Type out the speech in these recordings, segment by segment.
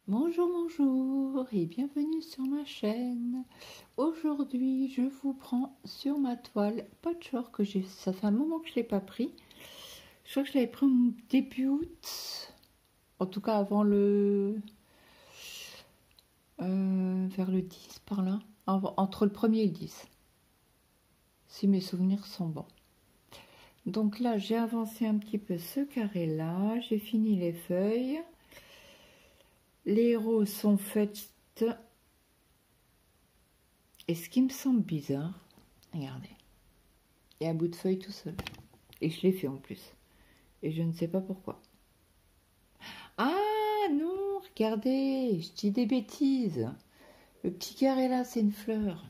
Bonjour, bonjour et bienvenue sur ma chaîne. Aujourd'hui, je vous prends sur ma toile patchwork que ça fait un moment que je ne l'ai pas pris. Je crois que je l'avais pris au début août, en tout cas avant vers le 10 par là, entre le 1er et le 10, si mes souvenirs sont bons. Donc là, j'ai avancé un petit peu ce carré-là, j'ai fini les feuilles. Les roses sont faites. Et ce qui me semble bizarre, regardez, il y a un bout de feuille tout seul. Et je l'ai fait en plus. Et je ne sais pas pourquoi. Ah non, regardez, je dis des bêtises. Le petit carré là, c'est une fleur.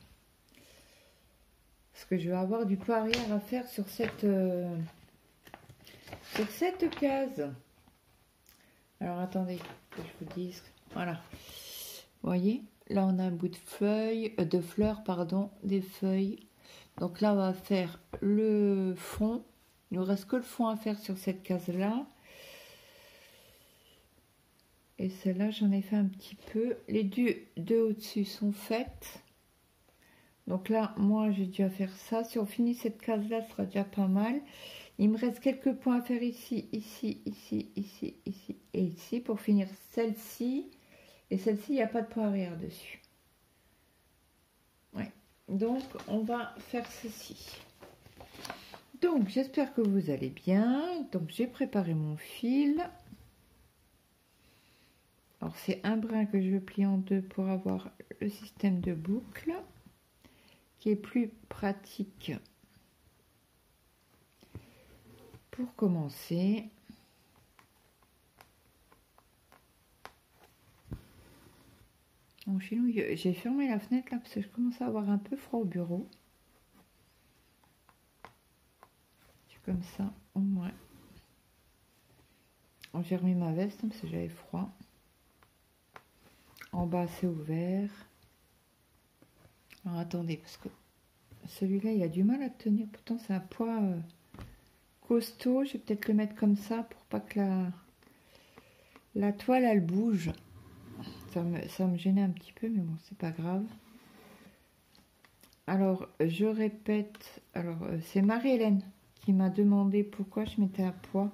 Parce que je vais avoir du pas arrière à faire sur cette case. Alors attendez, que je vous dise. Voilà. Vous voyez, là on a un bout de feuille, de fleurs, pardon, des feuilles. Donc là on va faire le fond. Il nous reste que le fond à faire sur cette case là. Et celle-là j'en ai fait un petit peu. Les deux au-dessus sont faites. Donc là moi j'ai dû faire ça. Si on finit cette case là, ce sera déjà pas mal. Il me reste quelques points à faire ici, ici, ici, ici, ici et ici pour finir celle-ci. Et celle-ci, il n'y a pas de point arrière dessus. Ouais. Donc, on va faire ceci. Donc, j'espère que vous allez bien. Donc, j'ai préparé mon fil. Alors, c'est un brin que je plie en deux pour avoir le système de boucle qui est plus pratique. Pour commencer, bon, chez nous, j'ai fermé la fenêtre là parce que je commence à avoir un peu froid au bureau. Comme ça, au moins. J'ai remis ma veste parce que j'avais froid. En bas, c'est ouvert. Alors, attendez, parce que celui-là, il a du mal à tenir. Pourtant, c'est un poids costaud. Je vais peut-être le mettre comme ça pour pas que la toile, elle bouge. Ça me gênait un petit peu, mais bon, c'est pas grave. Alors, je répète. Alors, c'est Marie-Hélène qui m'a demandé pourquoi je mettais un poids.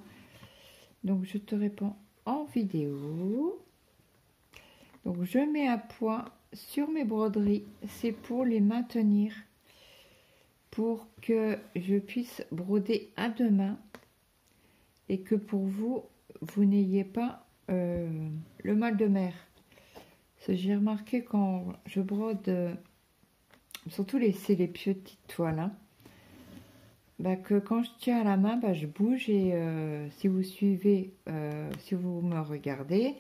Donc, je te réponds en vidéo. Donc, je mets un poids sur mes broderies. C'est pour les maintenir, pour que je puisse broder à deux mains et que pour vous, vous n'ayez pas le mal de mer. J'ai remarqué quand je brode, surtout c'est les petites toiles, hein, bah que quand je tiens à la main, bah je bouge et si vous suivez, si vous me regardez,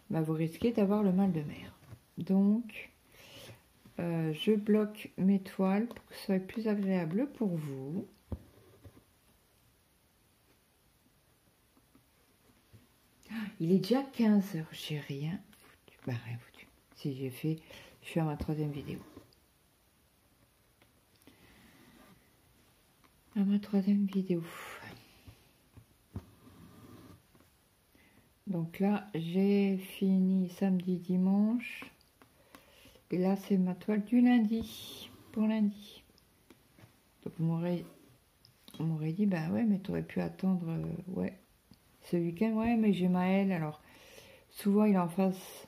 bah vous risquez d'avoir le mal de mer. Donc, je bloque mes toiles pour que ce soit plus agréable pour vous. Il est déjà 15 h, j'ai rien foutu. Bah rien foutu. Si j'ai fait, je suis à ma troisième vidéo. À ma troisième vidéo. Donc là, j'ai fini samedi, dimanche. Et là, c'est ma toile du lundi. Pour lundi. Donc on m'aurait dit, bah ouais, mais tu aurais pu attendre, ouais. Ce week-end, ouais, mais j'ai Maël. Alors, souvent, il est en face.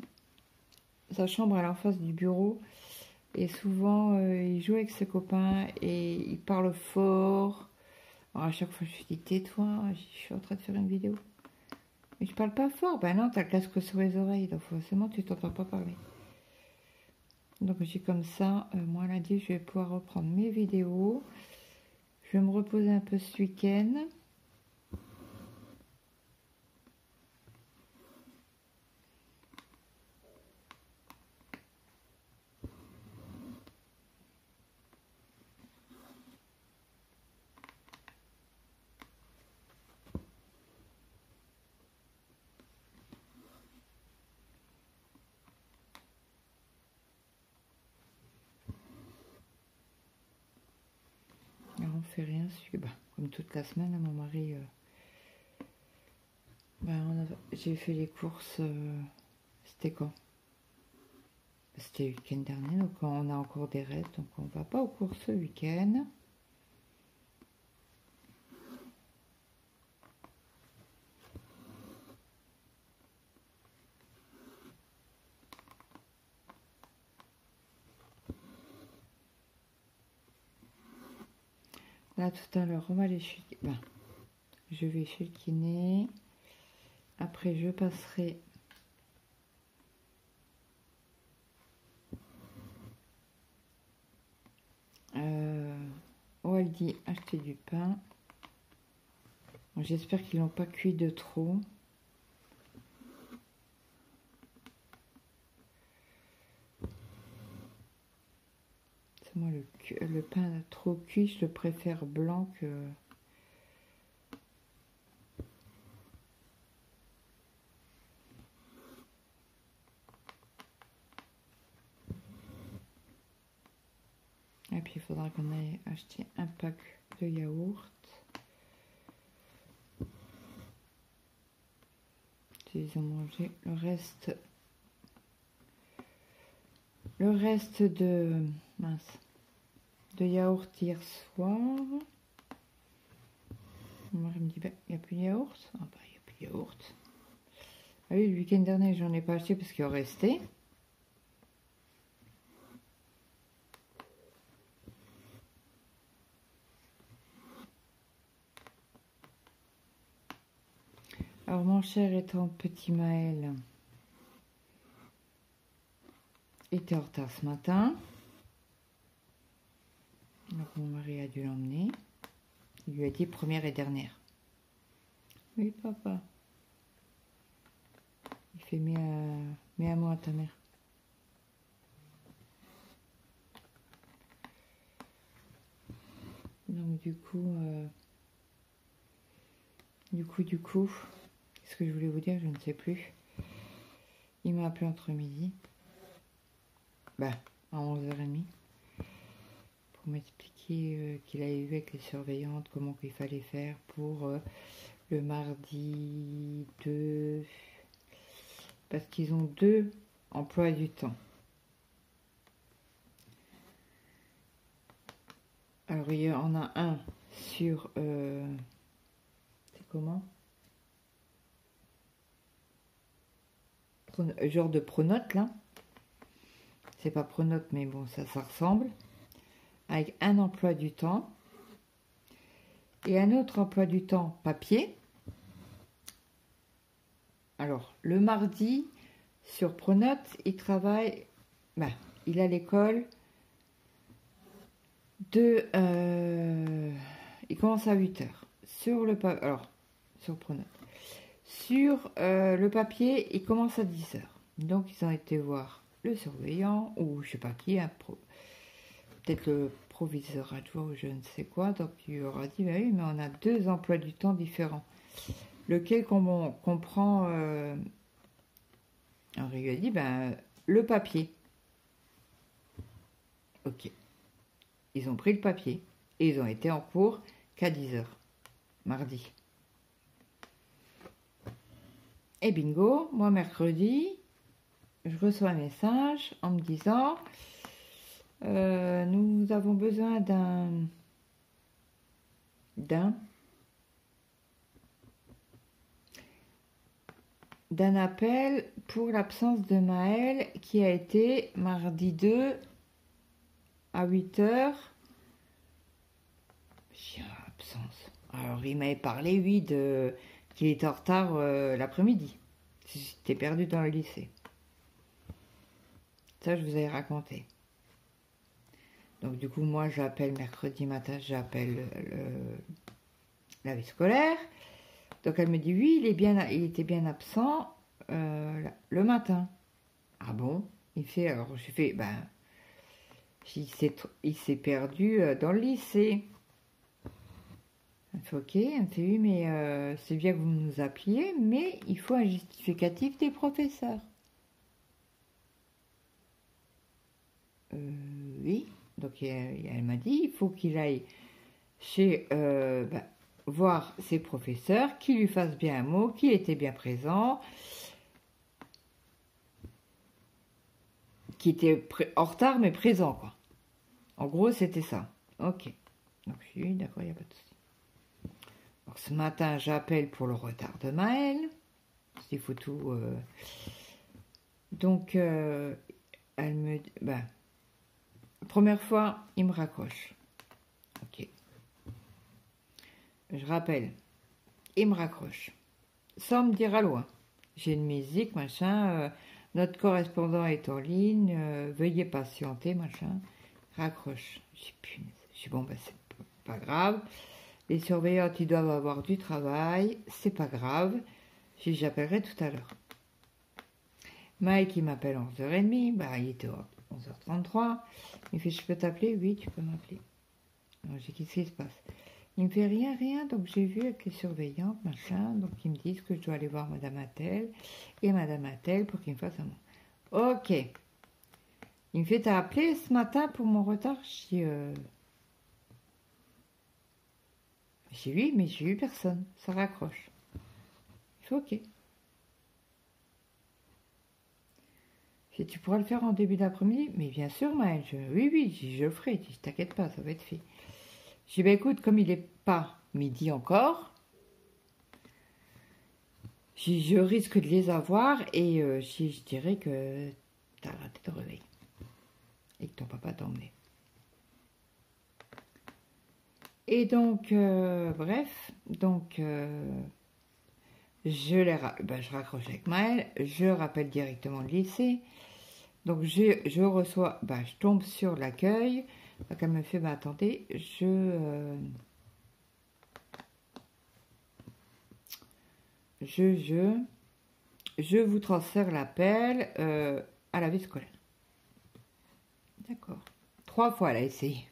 Sa chambre, elle est en face du bureau. Et souvent, il joue avec ses copains et il parle fort. Alors, à chaque fois, je lui dis, tais-toi, je suis en train de faire une vidéo. Mais je parle pas fort. Ben non, t'as le casque sur les oreilles, donc forcément, tu t'entends pas parler. Donc, j'ai comme ça, moi, lundi, je vais pouvoir reprendre mes vidéos. Je vais me reposer un peu ce week-end. Alors, on fait rien, comme toute la semaine, mon mari, j'ai fait les courses C'était quand? C'était le week-end dernier, donc on a encore des restes, donc on va pas au cours ce week-end. Là, tout à l'heure, on va aller chez... Ben, je vais chez le kiné. Après, je passerai... au Aldi acheter du pain. Bon, j'espère qu'ils n'ont pas cuit de trop. Moi, le pain trop cuit, je le préfère blanc que... Et puis, il faudra qu'on aille acheter un pack de yaourt. Ils ont mangé le reste de... mince. De yaourt hier soir. Moi, je me dis, il n'y a plus de yaourt. Ah bah, il n'y a plus de yaourt. Ah oui, le week-end dernier, j'en ai pas acheté parce qu'il en restait. Alors, mon cher étant petit Maël était en retard ce matin. Donc, mon mari a dû l'emmener. Il lui a dit première et dernière. Oui, papa. Il fait mets à moi à ta mère. Donc, du coup, qu'est-ce que je voulais vous dire? Je ne sais plus. Il m'a appelé entre midi. Bah, à 11h30. Pour m'expliquer qu'il avait vu avec les surveillantes comment il fallait faire pour le mardi 2. Parce qu'ils ont 2 emplois du temps. Alors, il y en a un sur... c'est comment? Genre de pronote, là. C'est pas pronote, mais bon, ça ressemble. Avec un emploi du temps. Et un autre emploi du temps papier. Alors, le mardi, sur Pronote, il travaille... Ben, il a l'école de... il commence à 8h. Sur le papier... Alors, sur Pronote. Sur le papier, il commence à 10h. Donc, ils ont été voir le surveillant, ou je sais pas qui, peut-être le proviseur adjoint, ou je ne sais quoi. Donc, il leur a dit, ben oui, mais on a 2 emplois du temps différents. Lequel qu'on prend... alors, il lui a dit, ben, le papier. Ok. Ils ont pris le papier. Et ils ont été en cours qu'à 10h. Mardi. Et bingo, moi, mercredi, je reçois un message en me disant, nous avons besoin d'un appel pour l'absence de Maël qui a été mardi 2 à 8h. Absence. Alors, il m'avait parlé, oui, qu'il était en retard l'après-midi. J'étais perdu dans le lycée. Ça, je vous avais raconté. Donc, du coup, moi, j'appelle mercredi matin, j'appelle la vie scolaire. Donc, elle me dit, oui, il était bien absent le matin. Ah bon? Il fait, alors, j'ai fait, ben, il s'est perdu dans le lycée. Elle fait, ok, elle me fait, oui, mais c'est bien que vous nous appeliez, mais il faut un justificatif des professeurs. Oui. Donc, elle m'a dit, il faut qu'il aille chez... voir ses professeurs, qu'il lui fasse bien un mot, qu'il était bien présent. qui était en retard mais présent, quoi. En gros, c'était ça. Ok. Donc, je suis d'accord, il n'y a pas de souci. Donc, ce matin, j'appelle pour le retard de Maël. Il faut tout... Donc, elle me dit... Ben, première fois, il me raccroche. Ok. Je rappelle. Il me raccroche. Sans me dire allô. J'ai une musique, machin. Notre correspondant est en ligne. Veuillez patienter, machin. Raccroche. J'ai punaise. Je dis bon, ben, c'est pas grave. Les surveillantes, ils doivent avoir du travail. C'est pas grave. J'appellerai tout à l'heure. Mike, il m'appelle 11h30. Bah, il était 11h33. Il fait, je peux t'appeler? Oui, tu peux m'appeler. Alors, j'ai dit, qu'est-ce qui se passe? Il me fait rien, rien. Donc, j'ai vu avec les surveillantes, machin. Donc, ils me disent que je dois aller voir Madame Attel et Madame Attel pour qu'ils me fassent un mot. Ok. Il me fait, t'as appelé ce matin pour mon retard? Je dis oui, mais j'ai eu personne. Ça raccroche. Il fait ok. Tu pourras le faire en début d'après-midi? Mais bien sûr, Maëlle. Oui, oui, je le ferai. Je t'inquiète pas, ça va être fait. Je dis, bah écoute, comme il n'est pas midi encore, je risque de les avoir et je dirais que tu as raté ton réveil et que ton papa t'a emmené. Et donc, bref, donc je raccroche avec Maëlle, je rappelle directement le lycée. Donc je reçois, je tombe sur l'accueil. Donc elle me fait, attendez, je vous transfère l'appel à la vie scolaire. D'accord. 3 fois elle a essayé.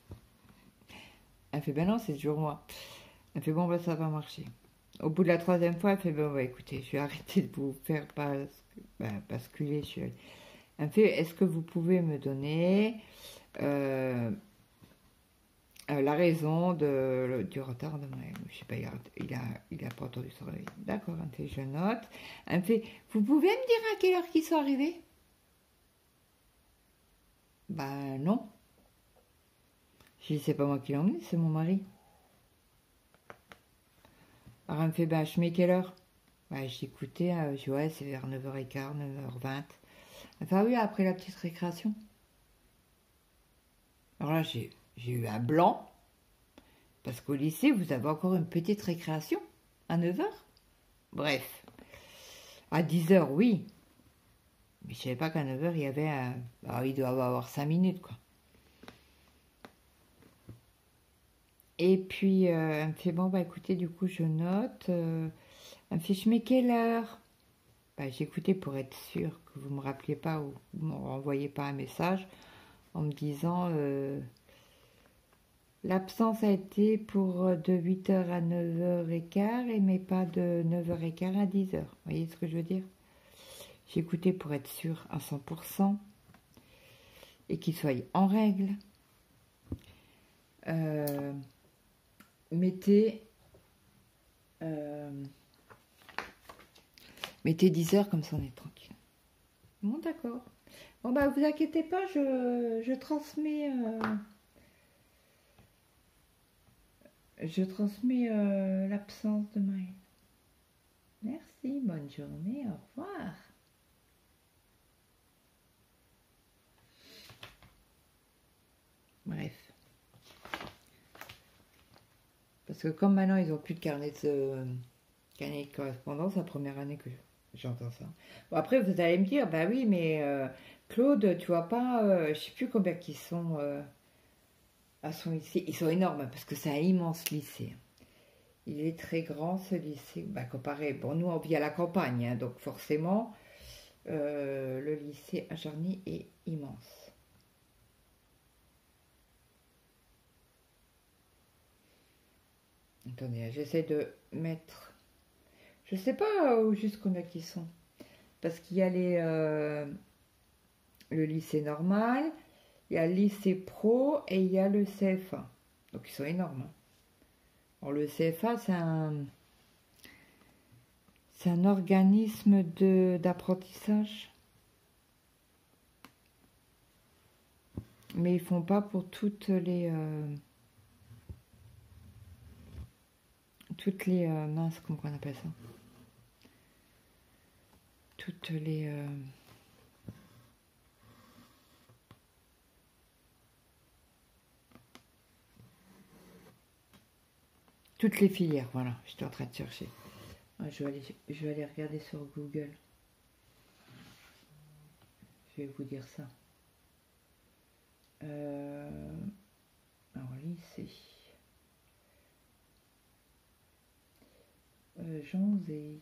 Elle fait, ben non, c'est toujours moi. Elle fait, bon, ça va marcher. Au bout de la 3e fois, elle fait, bon, écoutez, je vais arrêter de vous faire basculer. Elle me fait, est-ce que vous pouvez me donner la raison du retard de Maël? Je sais pas, il a pas entendu son réveil. D'accord, elle me fait, je note. Elle me fait, vous pouvez me dire à quelle heure qu'ils sont arrivés? Non. Je dis, c'est pas moi qui l'ai emmené, c'est mon mari. Alors elle me fait, je mets quelle heure? J'ai écouté, je dis, ouais, c'est vers 9h15, 9h20. Elle fait, ah oui, après la petite récréation. Alors là, j'ai eu un blanc, parce qu'au lycée, vous avez encore une petite récréation, à 9h. Bref, à 10h, oui. Mais je savais pas qu'à 9h, il y avait il doit avoir 5 minutes, quoi. Et puis, elle me fait, bon, écoutez, du coup, je note. Elle me fait, je mets quelle heure? J'ai écouté pour être sûre que vous ne me rappeliez pas ou vous ne me renvoyez pas un message en me disant l'absence a été de 8h à 9h15 mais pas de 9h15 à 10h. Vous voyez ce que je veux dire? J'ai écouté pour être sûre à 100% et qu'il soit en règle. Mettez 10h comme ça on est tranquille. Bon, d'accord. Bon, vous inquiétez pas, je transmets l'absence de Maëlle. Merci, bonne journée, au revoir. Bref. Parce que comme maintenant ils n'ont plus de carnet de correspondance, la première année que j'entends ça. Bon, après vous allez me dire, oui, mais Claude, tu vois pas, je sais plus combien qu'ils sont à son lycée. Ils sont énormes parce que c'est un immense lycée. Il est très grand ce lycée. Comparé, bon, nous on vit à la campagne, hein, donc forcément le lycée à Jarny est immense. Attendez, j'essaie de mettre... Je sais pas où juste combien qu'ils sont. Parce qu'il y a le lycée normal, il y a le lycée pro et il y a le CFA. Donc ils sont énormes. Alors le CFA, c'est un organisme d'apprentissage. Mais ils font pas pour toutes les mince, comment on appelle ça, toutes les filières. Voilà, j'étais en train de chercher. Je vais aller regarder sur Google. Je vais vous dire ça. Alors lycée. Jonzé.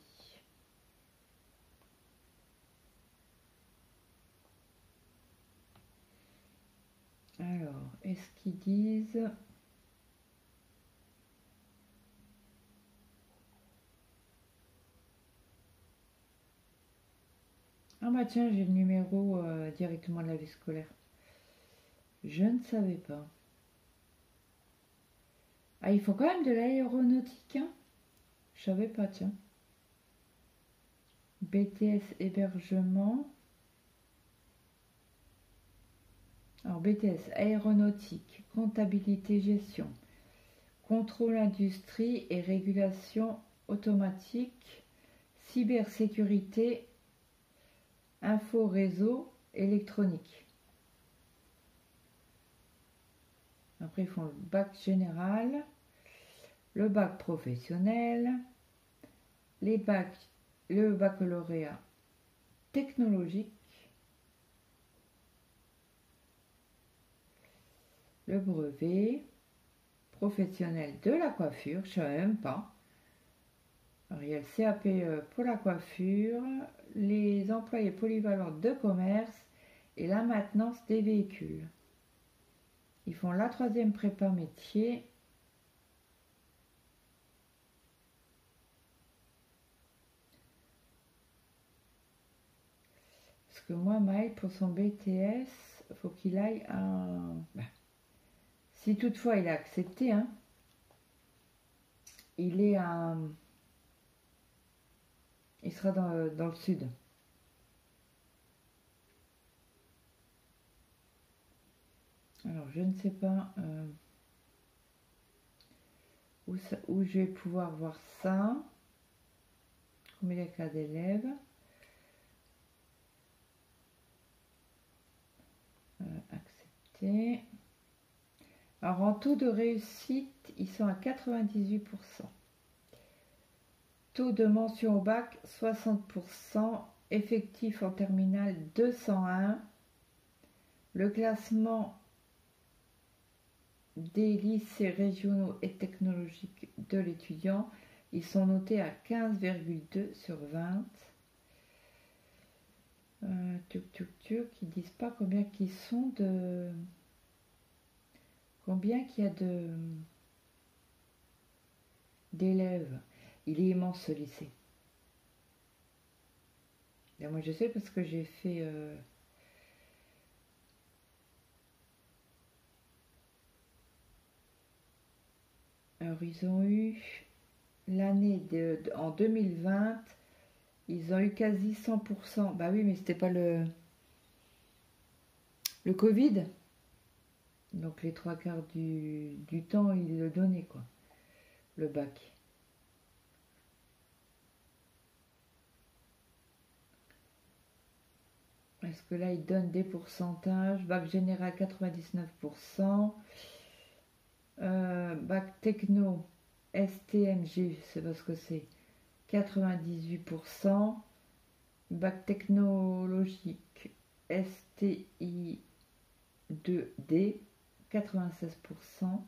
Alors, est-ce qu'ils disent... Ah bah tiens, j'ai le numéro directement de la vie scolaire. Je ne savais pas. Ah, ils font quand même de l'aéronautique, hein? Je savais pas, tiens. BTS hébergement. Alors, BTS aéronautique, comptabilité, gestion, contrôle industrie et régulation automatique, cybersécurité, info réseau, électronique. Après, ils font le bac général, le bac professionnel, le baccalauréat technologique, le brevet professionnel de la coiffure, je ne savais même pas. Alors, il y a le CAP pour la coiffure, les employés polyvalents de commerce et la maintenance des véhicules. Ils font la 3e prépa métier. Parce que moi, Maël, pour son BTS, il faut qu'il aille à... si toutefois il a accepté, hein, il est à... Il sera dans le sud. Alors, je ne sais pas où je vais pouvoir voir ça. Combien il y a cas d'élèves. Accepter. Alors, en taux de réussite, ils sont à 98%. Taux de mention au bac, 60%. Effectif en terminale, 201. Le classement des lycées régionaux et technologiques de l'étudiant, ils sont notés à 15,2 sur 20. Ils disent pas combien qu'ils sont de... Combien qu'il y a d'élèves. Il est immense ce lycée. Et moi je sais parce que j'ai fait... Alors ils ont eu l'année en 2020, ils ont eu quasi 100%. Bah oui, mais c'était pas le Covid. Donc les 3/4 du temps, ils le donnaient, quoi. Le bac. Est-ce que là, ils donnent des pourcentages? Bac général, 99%. Bac techno, STMG, je sais pas ce que c'est, 98%. Bac technologique, STI 2D, 96%.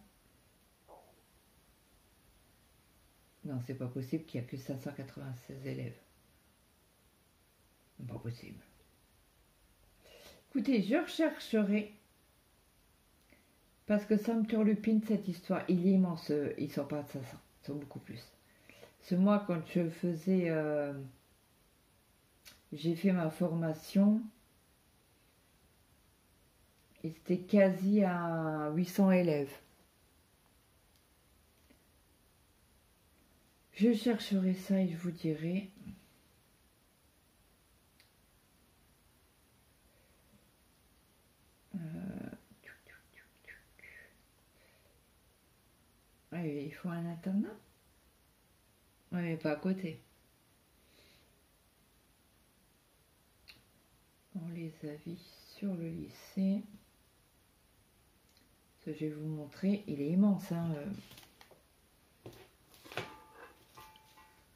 Non, c'est pas possible qu'il n'y a que 596 élèves. Pas possible. Écoutez, je rechercherai. Parce que ça me turlupine cette histoire. Il est immense. Ils sont pas de 500. Ils sont beaucoup plus. Ce mois, quand je faisais... j'ai fait ma formation. Et c'était quasi à 800 élèves. Je chercherai ça et je vous dirai. Il faut un internat? Oui, mais pas à côté. On les avis sur le lycée. Ce que je vais vous montrer, il est immense. Hein,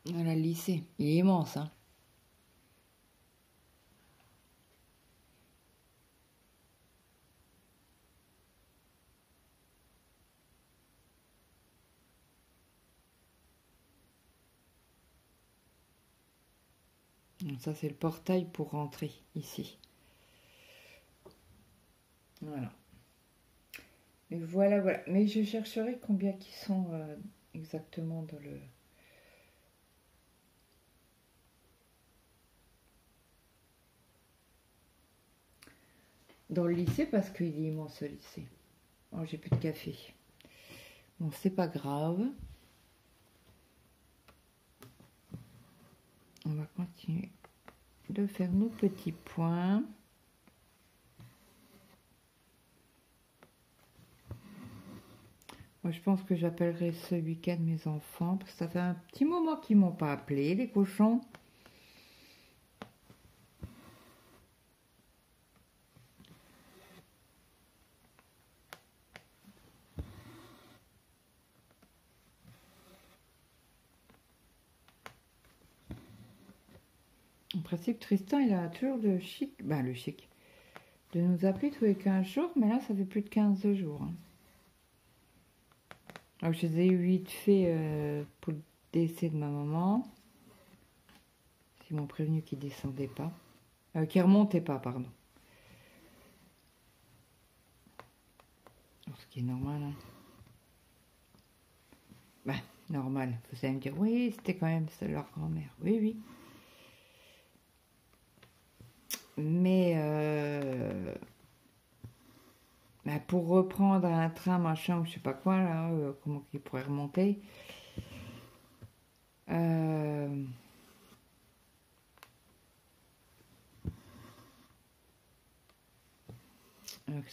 Voilà le lycée, il est immense. Hein. Donc ça, c'est le portail pour rentrer ici. Voilà. Mais voilà, voilà. Mais je chercherai combien qui sont exactement dans le... Dans le lycée, parce qu'il est immense ce lycée. Oh, j'ai plus de café. Bon, c'est pas grave. On va continuer de faire nos petits points. Moi, je pense que j'appellerai ce week-end mes enfants, parce que ça fait un petit moment qu'ils m'ont pas appelé, les cochons. En principe, Tristan, il a toujours le chic, de nous appeler tous les 15 jours, mais là, ça fait plus de 15 jours. Hein. Alors, je les ai eu vite fait pour le décès de ma maman. Ils m'ont prévenu qu'ils descendaient pas. Qu'ils remontaient pas, pardon. Alors, ce qui est normal. Hein. Ben, normal. Vous allez me dire, oui, c'était quand même leur grand-mère. Oui, oui. Mais pour reprendre un train, machin, ou je sais pas quoi, là, comment ils pourraient remonter. Qu'est-ce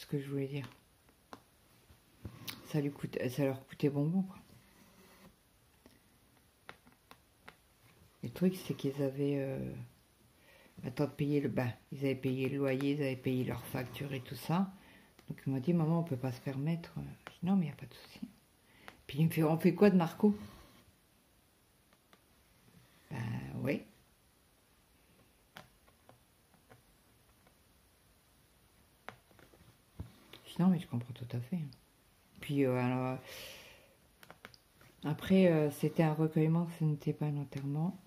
que je voulais dire? Ça leur coûtait bonbon, quoi. Le truc, c'est qu'ils avaient le temps de payer ils avaient payé le loyer, ils avaient payé leurs factures et tout ça. Donc ils m'ont dit, maman, on peut pas se permettre. Je dis, non, mais il n'y a pas de souci. Puis il me fait, on fait quoi de Marco? Ben oui. Je dis, non, mais je comprends tout à fait. Puis alors, après, c'était un recueillement, ce n'était pas un enterrement.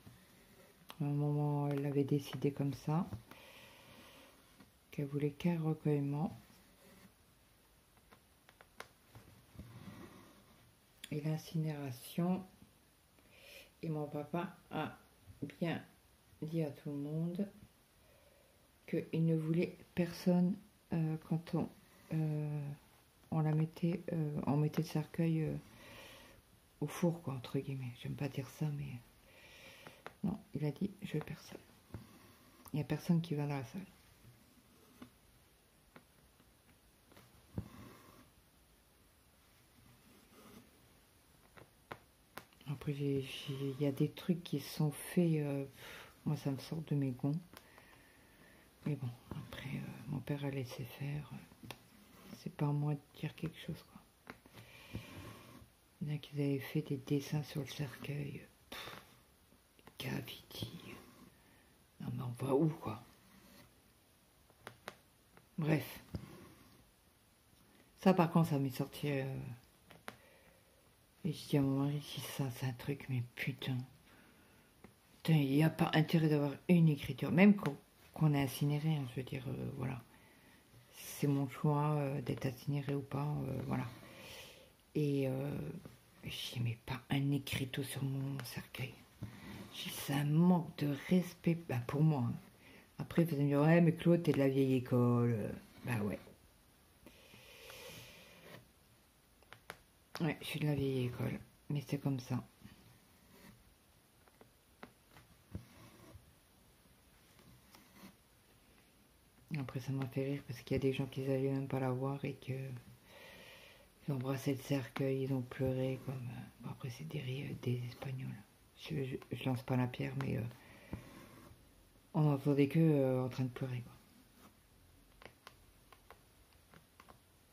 À un moment, elle avait décidé comme ça, qu'elle voulait qu'un recueillement. Et l'incinération. Et mon papa a bien dit à tout le monde qu'il ne voulait personne quand on la mettait, on mettait le cercueil au four, quoi, entre guillemets. J'aime pas dire ça, mais non, il a dit je veux personne. Il n'y a personne qui va dans la salle. Après, il y a des trucs qui sont faits, moi ça me sort de mes gonds. Mais bon, après, mon père a laissé faire. C'est pas à moi de dire quelque chose, quoi. Il y en a qui avaient fait des dessins sur le cercueil. Cavity. Non mais on va où, quoi? Bref. Ça, par contre, ça m'est sorti... Et je dis à mon mari, si ça, c'est un truc, mais putain. Putain, il n'y a pas intérêt d'avoir une écriture. Même qu'on est incinéré, hein, je veux dire, voilà. C'est mon choix d'être incinéré ou pas, voilà. Et je dis, mais pas un écriteau sur mon cercueil. Je dis, c'est un manque de respect, pour moi. Hein. Après, vous allez me dire, ouais, mais Claude, t'es de la vieille école. Bah ouais. Ouais, je suis de la vieille école, mais c'est comme ça. Après, ça m'a fait rire parce qu'il y a des gens qui n'allaient même pas la voir et que Ils ont embrassé le cercueil, ils ont pleuré comme... Bon, après, c'est des Espagnols. Je lance pas la pierre, mais on n'entendait que en train de pleurer, quoi.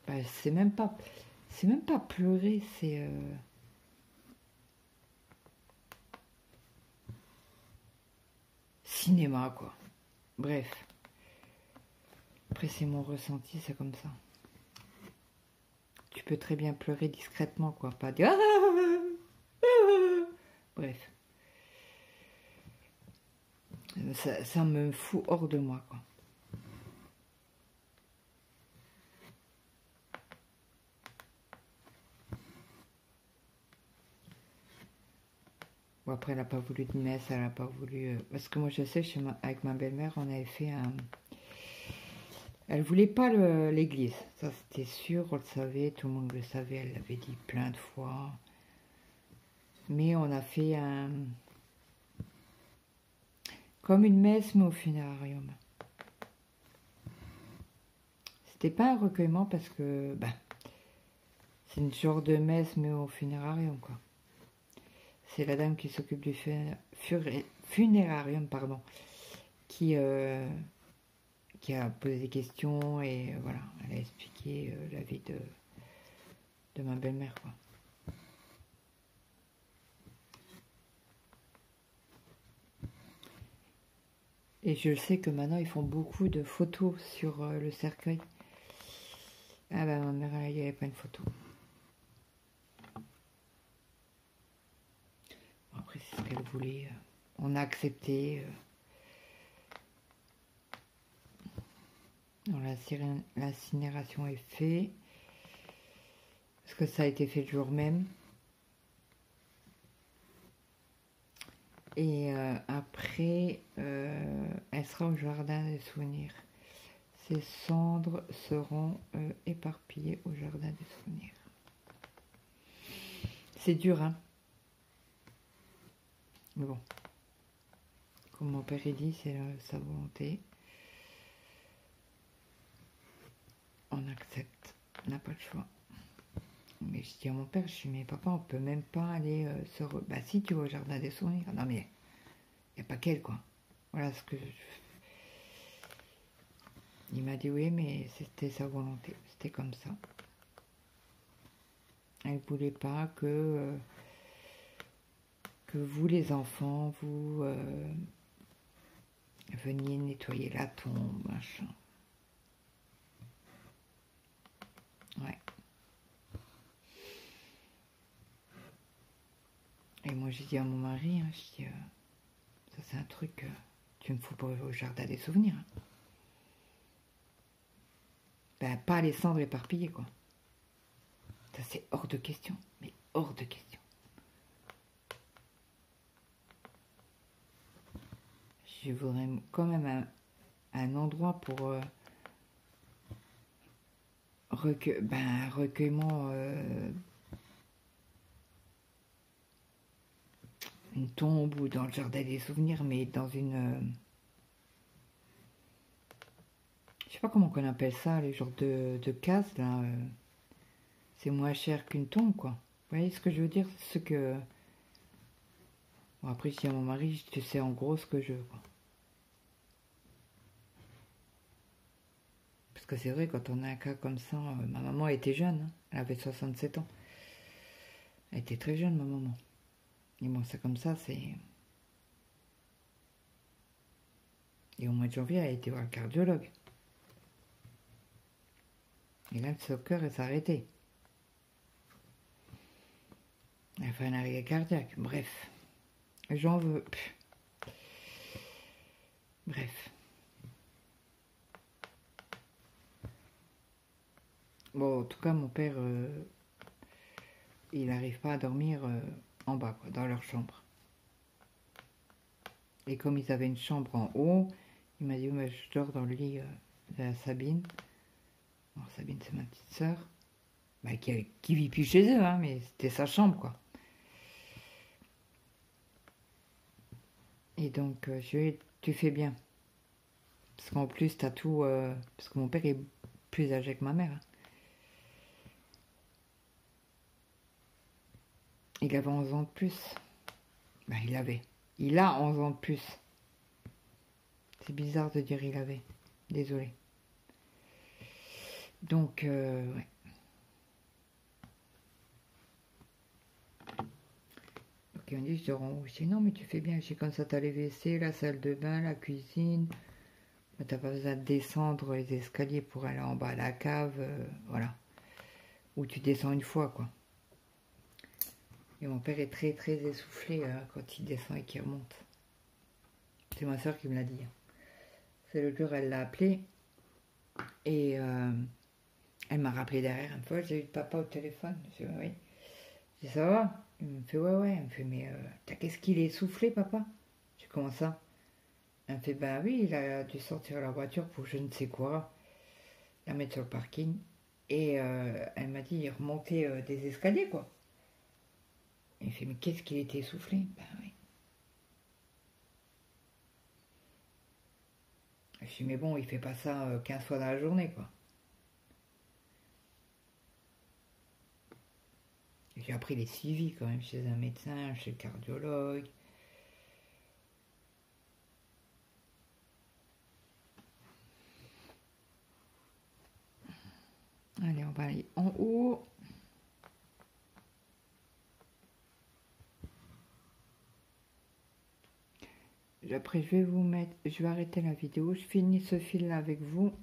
Bah, c'est même pas pleurer, c'est... cinéma, quoi. Bref. Après, c'est mon ressenti, c'est comme ça. Tu peux très bien pleurer discrètement, quoi. Pas dire... Bref. Ça me fout hors de moi, quoi. Bon, après, elle n'a pas voulu de messe, elle n'a pas voulu... Parce que moi, je sais, avec ma belle-mère, on avait fait un... Elle voulait pas l'église, ça c'était sûr, on le savait, tout le monde le savait, elle l'avait dit plein de fois. Mais on a fait un... comme une messe, mais au funérarium. C'était pas un recueillement parce que... Ben, c'est une genre de messe, mais au funérarium, quoi. C'est la dame qui s'occupe du funérarium, pardon, qui a posé des questions et voilà, elle a expliqué la vie de ma belle-mère, quoi. Et je sais que maintenant ils font beaucoup de photos sur le cercueil. Ah bah ma mère, il n'y avait pas une photo. Après c'est ce qu'elle voulait. On a accepté. L'incinération est faite. Parce que ça a été fait le jour même. Et après, elle sera au jardin des souvenirs. Ses cendres seront éparpillées au jardin des souvenirs. C'est dur, hein. Mais bon. Comme mon père dit, c'est sa volonté. On accepte. On n'a pas le choix. Mais je dis à mon père, je dis, mais papa, on peut même pas aller Bah si, tu vas au jardin des souvenirs. Non mais, il n'y a pas qu'elle, quoi. Voilà ce que Il m'a dit oui, mais c'était sa volonté. C'était comme ça. Elle voulait pas que vous, les enfants, vous veniez nettoyer la tombe, machin. Ouais. Et moi, j'ai dit à mon mari, hein, je dis, ça c'est un truc, tu me fous pas au jardin des souvenirs. Hein. Ben, pas les cendres éparpillées, quoi. Ça c'est hors de question, mais hors de question. Je voudrais quand même un endroit pour recueillement, une tombe ou dans le jardin des souvenirs, mais dans une... je sais pas comment on appelle ça, les genres de cases, là. C'est moins cher qu'une tombe, quoi. Vous voyez ce que je veux dire? Ce que... Bon, après, je dis à mon mari, tu sais en gros ce que je veux, quoi. Parce que c'est vrai, quand on a un cas comme ça, ma maman était jeune, hein, elle avait 67 ans. Elle était très jeune, ma maman. Et bon, c'est comme ça, c'est... Et au mois de janvier, elle a été voir le cardiologue. Et là, son cœur s'est arrêté. Elle a fait un arrêt cardiaque. Bref. J'en veux. Bref. Bon, en tout cas, mon père, il n'arrive pas à dormir en bas, quoi, dans leur chambre. Et comme ils avaient une chambre en haut, il m'a dit, oh, je dors dans le lit de la Sabine. Alors, Sabine, c'est ma petite sœur. Bah, qui vit plus chez eux, hein, mais c'était sa chambre, quoi. Et donc, je lui ai dit, tu fais bien. Parce qu'en plus, t'as tout... parce que mon père est plus âgé que ma mère. Hein. Il avait 11 ans de plus. Ben, il a 11 ans de plus. C'est bizarre de dire il avait. Désolée. Donc, ouais. Donc, il m'a dit, je dors en haut. Je dis, non, mais tu fais bien. Je dis, comme ça, t'as les WC, la salle de bain, la cuisine. T'as pas besoin de descendre les escaliers pour aller en bas à la cave. Voilà. Ou tu descends une fois, quoi. Et mon père est très, très essoufflé quand il descend et qu'il remonte. C'est ma soeur qui me l'a dit. C'est le jour, elle l'a appelé. Et elle m'a rappelé derrière une fois, j'ai eu papa au téléphone. Je dis, oui. Je dis, ça va? Il me fait, ouais, ouais. Il me fait, mais qu'est-ce qu'il est essoufflé, papa? Je dis, comment ça? Elle me fait, ben oui, il a dû sortir la voiture pour je ne sais quoi, la mettre sur le parking. Et elle m'a dit, il remontait des escaliers, quoi. Il me fait, mais qu'est-ce qu'il était essoufflé? Ben oui. Je dis, mais bon, il fait pas ça 15 fois dans la journée, quoi. J'ai appris les suivis quand même chez un médecin, chez le cardiologue. Allez, on va aller en haut. Après, je vais vous mettre, je vais arrêter la vidéo. Je finis ce fil là avec vous.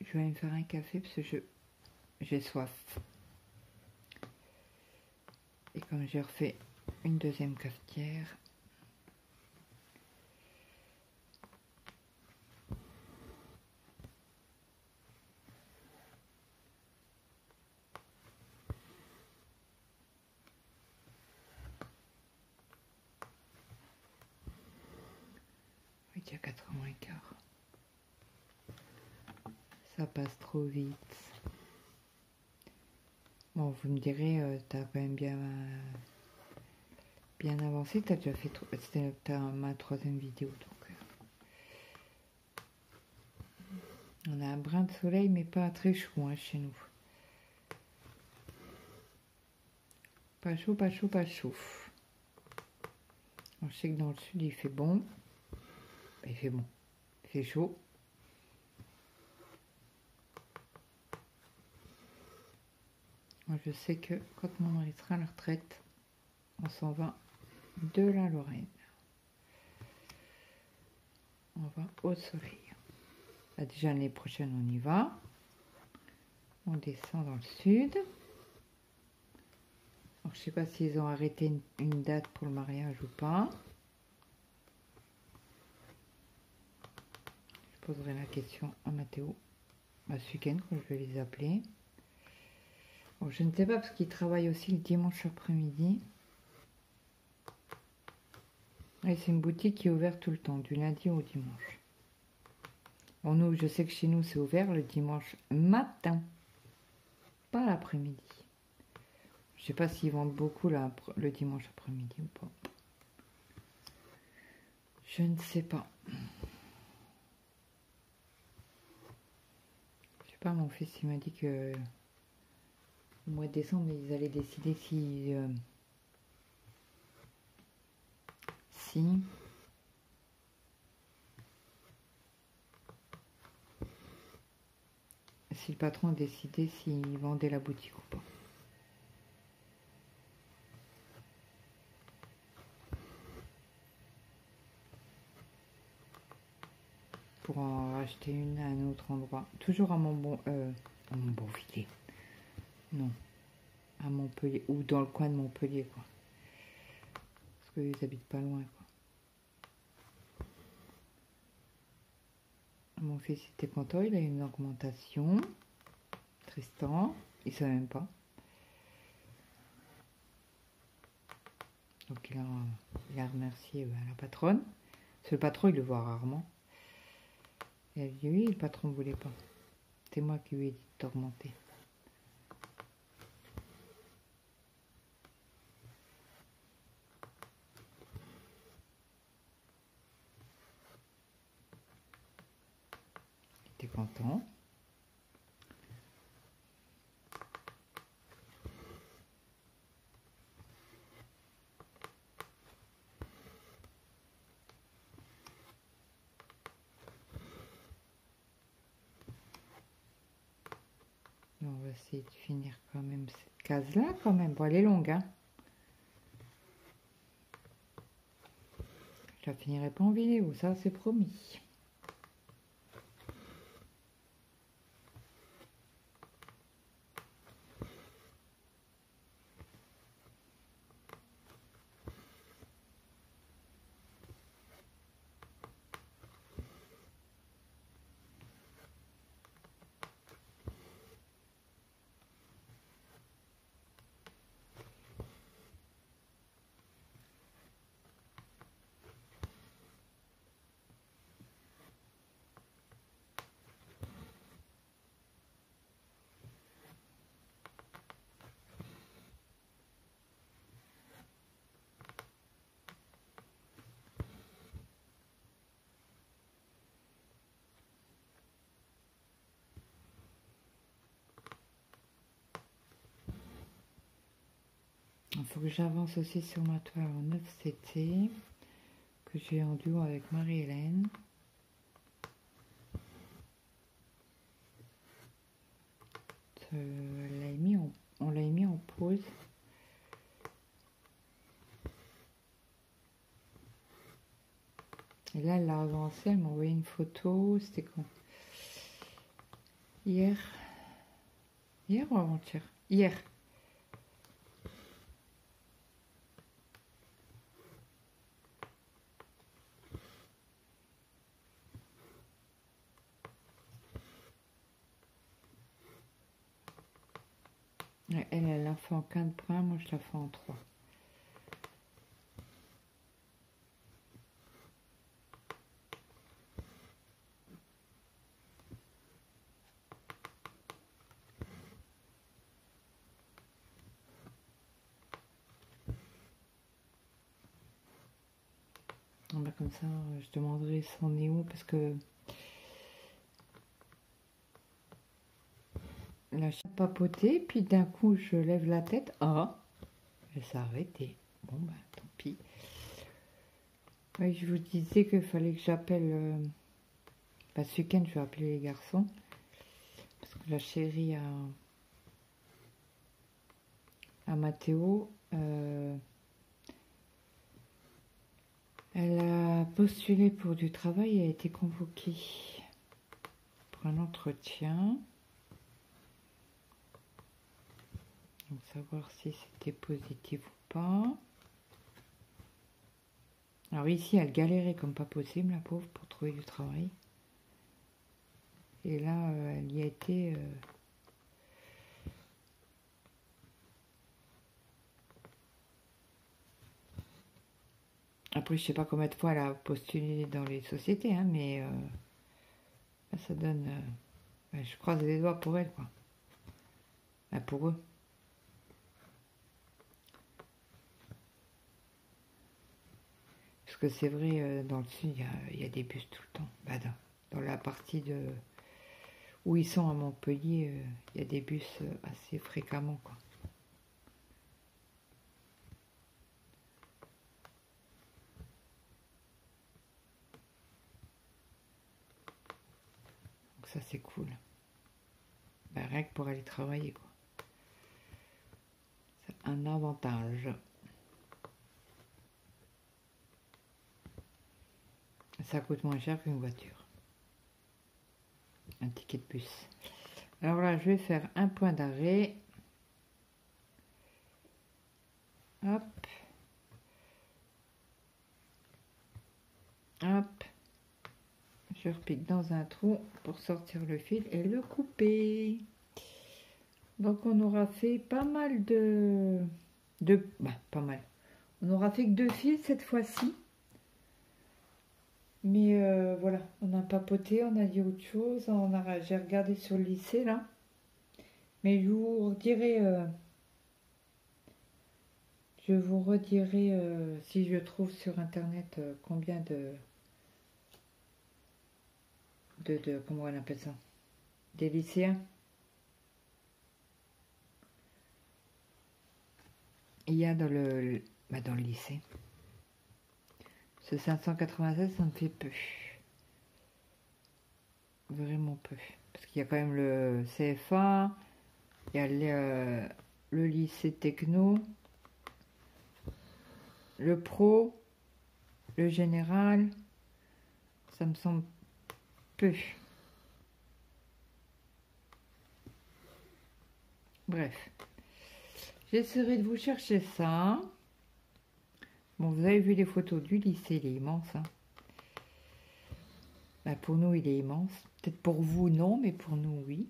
Je vais aller me faire un café parce que j'ai soif. Et comme j'ai refait une deuxième cafetière. Oui, il y a 4h15. Ça passe trop vite. Bon, vous me direz, t'as quand même bien avancé. T'as déjà fait, c'était ma troisième vidéo, donc. On a un brin de soleil, mais pas très chaud hein, chez nous. Pas chaud, pas chaud, pas chaud. Alors, je sais que dans le sud, il fait bon. Il fait bon. Il fait chaud. Moi, je sais que quand mon mari sera à la retraite, on s'en va de la Lorraine. On va au soleil. Là, déjà, l'année prochaine, on y va. On descend dans le sud. Alors, je sais pas s'ils ont arrêté une date pour le mariage ou pas. Je poserai la question à Mathéo ce week-end quand je vais les appeler. Bon, je ne sais pas parce qu'ils travaillent aussi le dimanche après-midi. Et c'est une boutique qui est ouverte tout le temps, du lundi au dimanche. Bon, nous, je sais que chez nous, c'est ouvert le dimanche matin, pas l'après-midi. Je sais pas s'ils vendent beaucoup là, le dimanche après-midi ou pas. Je ne sais pas. Je sais pas, mon fils, il m'a dit que au mois de décembre, ils allaient décider si le patron a décidé s'il vendait la boutique ou pas. Pour en racheter une à un autre endroit. Toujours à Bonvilliers. Non. À Montpellier. Ou dans le coin de Montpellier, quoi. Parce qu'ils habitent pas loin, quoi. Mon fils était content, il a eu une augmentation. Tristan, il ne savait même pas. Donc il a remercié la patronne. Parce que le patron, il le voit rarement. Et elle dit oui, le patron ne voulait pas. C'est moi qui lui ai dit d'augmenter. Il était content. on va essayer de finir quand même cette case-là, quand même. Bon, elle est longue, hein. Je la finirai pas en vidéo, ça c'est promis. Il faut que j'avance aussi sur ma toile en 9 CT que j'ai en duo avec Marie-Hélène. On l'a mis en pause. Et là, elle l'a avancé, elle m'a envoyé une photo. C'était quand? Hier. Hier ou avant-hier? Hier. Elle l'a fait en 4 points, moi je la fais en 3. Bah comme ça, je demanderai son est où parce que la chaîne papoté, puis d'un coup je lève la tête. Ah, elle s'est arrêtée. Bon bah tant pis. Oui, je vous disais qu'il fallait que j'appelle. Bah, ce week-end je vais appeler les garçons parce que la chérie à Mathéo. Elle a postulé pour du travail et a été convoquée pour un entretien. Donc savoir si c'était positif ou pas. Alors ici, elle galérait comme pas possible, la pauvre, pour trouver du travail. Et là, elle y a été... Après, je sais pas combien de fois elle a postulé dans les sociétés, hein, mais là, ça donne... je croise les doigts pour elle, quoi. Pour eux. Parce que c'est vrai, dans le sud, il y a des bus tout le temps. Bah, dans la partie où ils sont à Montpellier, il y a des bus assez fréquemment, quoi. Donc ça, c'est cool. Bah, rien que pour aller travailler, quoi. C'est un avantage. Ça coûte moins cher qu'une voiture. Un ticket de bus. Alors là, je vais faire un point d'arrêt. Hop. Hop. Je repique dans un trou pour sortir le fil et le couper. Donc on aura fait pas mal pas mal. On aura fait que 2 fils cette fois-ci. Mais voilà, on a papoté, on a dit autre chose. J'ai regardé sur le lycée là. Mais je vous redirai si je trouve sur internet combien comment on appelle ça, des lycéens. Il y a dans le lycée. Ce 596, ça me fait peu. Vraiment peu. Parce qu'il y a quand même le CFA, Il y a le lycée techno, le pro, le général. Ça me semble peu. Bref. J'essaierai de vous chercher ça. Bon, vous avez vu les photos du lycée, il est immense. Hein. Bah, pour nous, il est immense. Peut-être pour vous, non, mais pour nous, oui.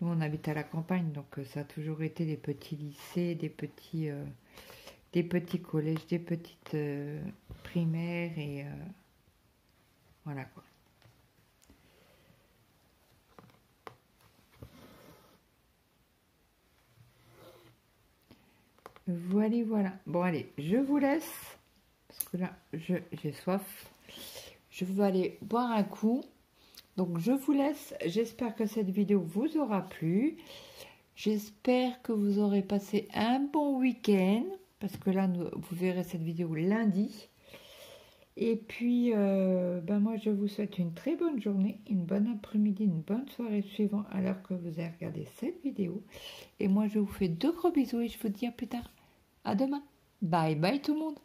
Nous, on habite à la campagne, donc ça a toujours été des petits lycées, des petits collèges, des petites primaires, et voilà quoi. Voilà. Bon, allez, je vous laisse, parce que là, j'ai soif. Je vais aller boire un coup. Donc, je vous laisse. J'espère que cette vidéo vous aura plu. J'espère que vous aurez passé un bon week-end, parce que là, vous verrez cette vidéo lundi. Et puis, moi, je vous souhaite une très bonne journée, une bonne après-midi, une bonne soirée suivant à l'heure que vous avez regardé cette vidéo. Et moi, je vous fais de gros bisous et je vous dis à plus tard. À demain. Bye bye tout le monde.